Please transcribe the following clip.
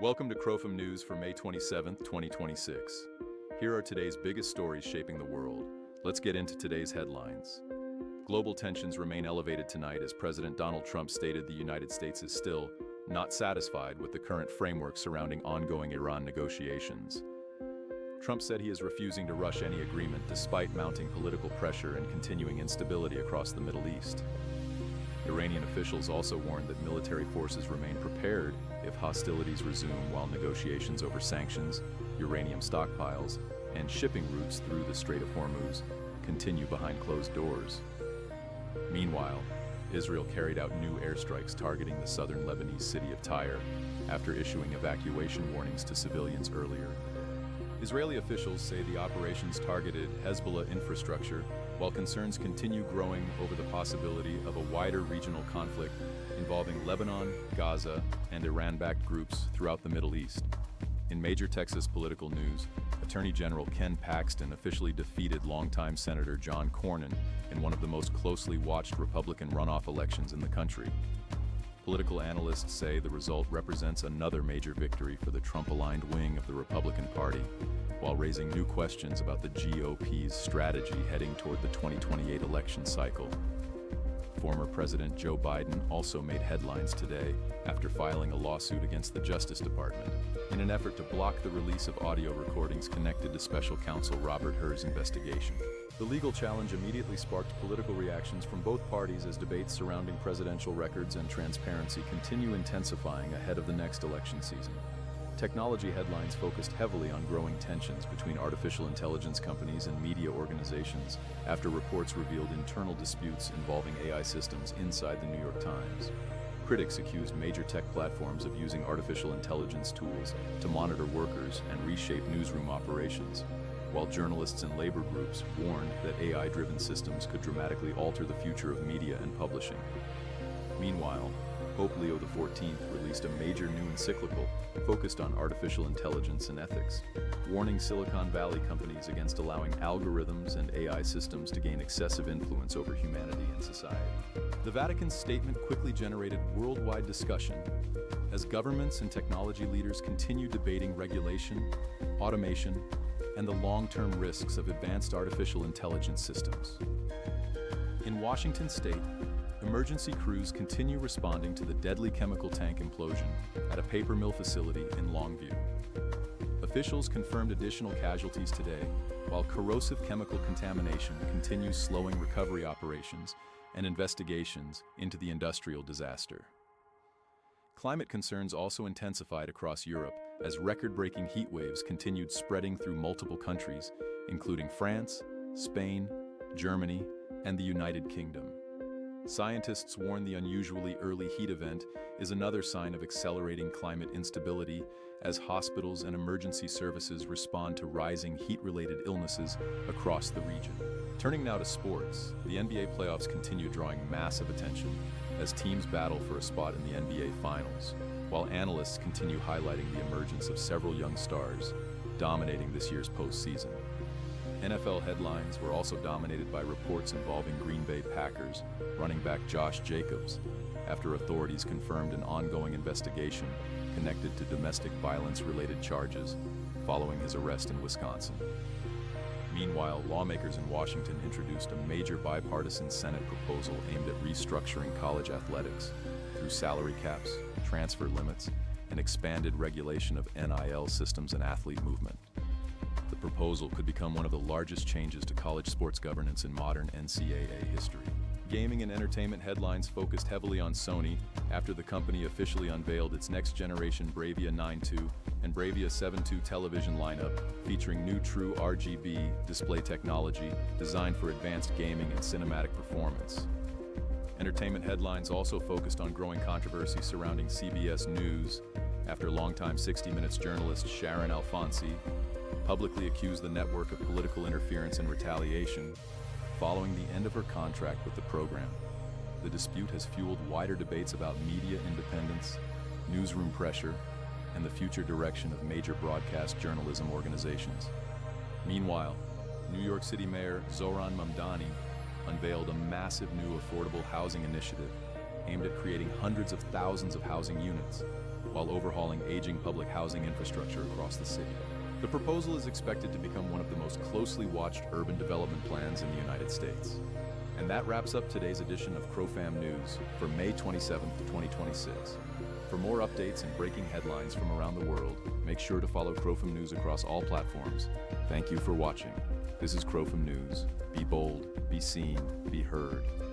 Welcome to Crofam News for May 27, 2026. Here are today's biggest stories shaping the world. Let's get into today's headlines. Global tensions remain elevated tonight as President Donald Trump stated the United States is still not satisfied with the current framework surrounding ongoing Iran negotiations. Trump said he is refusing to rush any agreement despite mounting political pressure and continuing instability across the Middle East. Iranian officials also warned that military forces remain prepared if hostilities resume while negotiations over sanctions, uranium stockpiles, and shipping routes through the Strait of Hormuz continue behind closed doors. Meanwhile, Israel carried out new airstrikes targeting the southern Lebanese city of Tyre after issuing evacuation warnings to civilians earlier. Israeli officials say the operations targeted Hezbollah infrastructure, while concerns continue growing over the possibility of a wider regional conflict involving Lebanon, Gaza, and Iran-backed groups throughout the Middle East. In major Texas political news, Attorney General Ken Paxton officially defeated longtime Senator John Cornyn in one of the most closely watched Republican runoff elections in the country. Political analysts say the result represents another major victory for the Trump-aligned wing of the Republican Party, while raising new questions about the GOP's strategy heading toward the 2028 election cycle. Former President Joe Biden also made headlines today after filing a lawsuit against the Justice Department in an effort to block the release of audio recordings connected to Special Counsel Robert Hur's investigation. The legal challenge immediately sparked political reactions from both parties as debates surrounding presidential records and transparency continue intensifying ahead of the next election season. Technology headlines focused heavily on growing tensions between artificial intelligence companies and media organizations after reports revealed internal disputes involving AI systems inside the New York Times. Critics accused major tech platforms of using artificial intelligence tools to monitor workers and reshape newsroom operations, while journalists and labor groups warned that AI-driven systems could dramatically alter the future of media and publishing. Meanwhile, Pope Leo XIV released a major new encyclical focused on artificial intelligence and ethics, warning Silicon Valley companies against allowing algorithms and AI systems to gain excessive influence over humanity and society. The Vatican's statement quickly generated worldwide discussion as governments and technology leaders continue debating regulation, automation, and the long-term risks of advanced artificial intelligence systems. In Washington state, emergency crews continue responding to the deadly chemical tank implosion at a paper mill facility in Longview. Officials confirmed additional casualties today, while corrosive chemical contamination continues slowing recovery operations and investigations into the industrial disaster. Climate concerns also intensified across Europe as record-breaking heat waves continued spreading through multiple countries, including France, Spain, Germany, and the United Kingdom. Scientists warn the unusually early heat event is another sign of accelerating climate instability as hospitals and emergency services respond to rising heat-related illnesses across the region. Turning now to sports, the NBA playoffs continue drawing massive attention as teams battle for a spot in the NBA Finals, while analysts continue highlighting the emergence of several young stars dominating this year's postseason. NFL headlines were also dominated by reports involving Green Bay Packers running back Josh Jacobs after authorities confirmed an ongoing investigation connected to domestic violence-related charges following his arrest in Wisconsin. Meanwhile, lawmakers in Washington introduced a major bipartisan Senate proposal aimed at restructuring college athletics through salary caps, transfer limits, and expanded regulation of NIL systems and athlete movement. The proposal could become one of the largest changes to college sports governance in modern NCAA history. Gaming and entertainment headlines focused heavily on Sony after the company officially unveiled its next-generation Bravia 9.2 and Bravia 7.2 television lineup featuring new true RGB display technology designed for advanced gaming and cinematic performance. Entertainment headlines also focused on growing controversy surrounding CBS News after longtime 60 Minutes journalist Sharon Alfonsi publicly accused the network of political interference and retaliation following the end of her contract with the program. The dispute has fueled wider debates about media independence, newsroom pressure, and the future direction of major broadcast journalism organizations. Meanwhile, New York City Mayor Zohran Mamdani unveiled a massive new affordable housing initiative aimed at creating hundreds of thousands of housing units, while overhauling aging public housing infrastructure across the city. The proposal is expected to become one of the most closely watched urban development plans in the United States. And that wraps up today's edition of Crofam News for May 27th, 2026. For more updates and breaking headlines from around the world, make sure to follow Crofam News across all platforms. Thank you for watching. This is Crofam News. Be bold, be seen, be heard.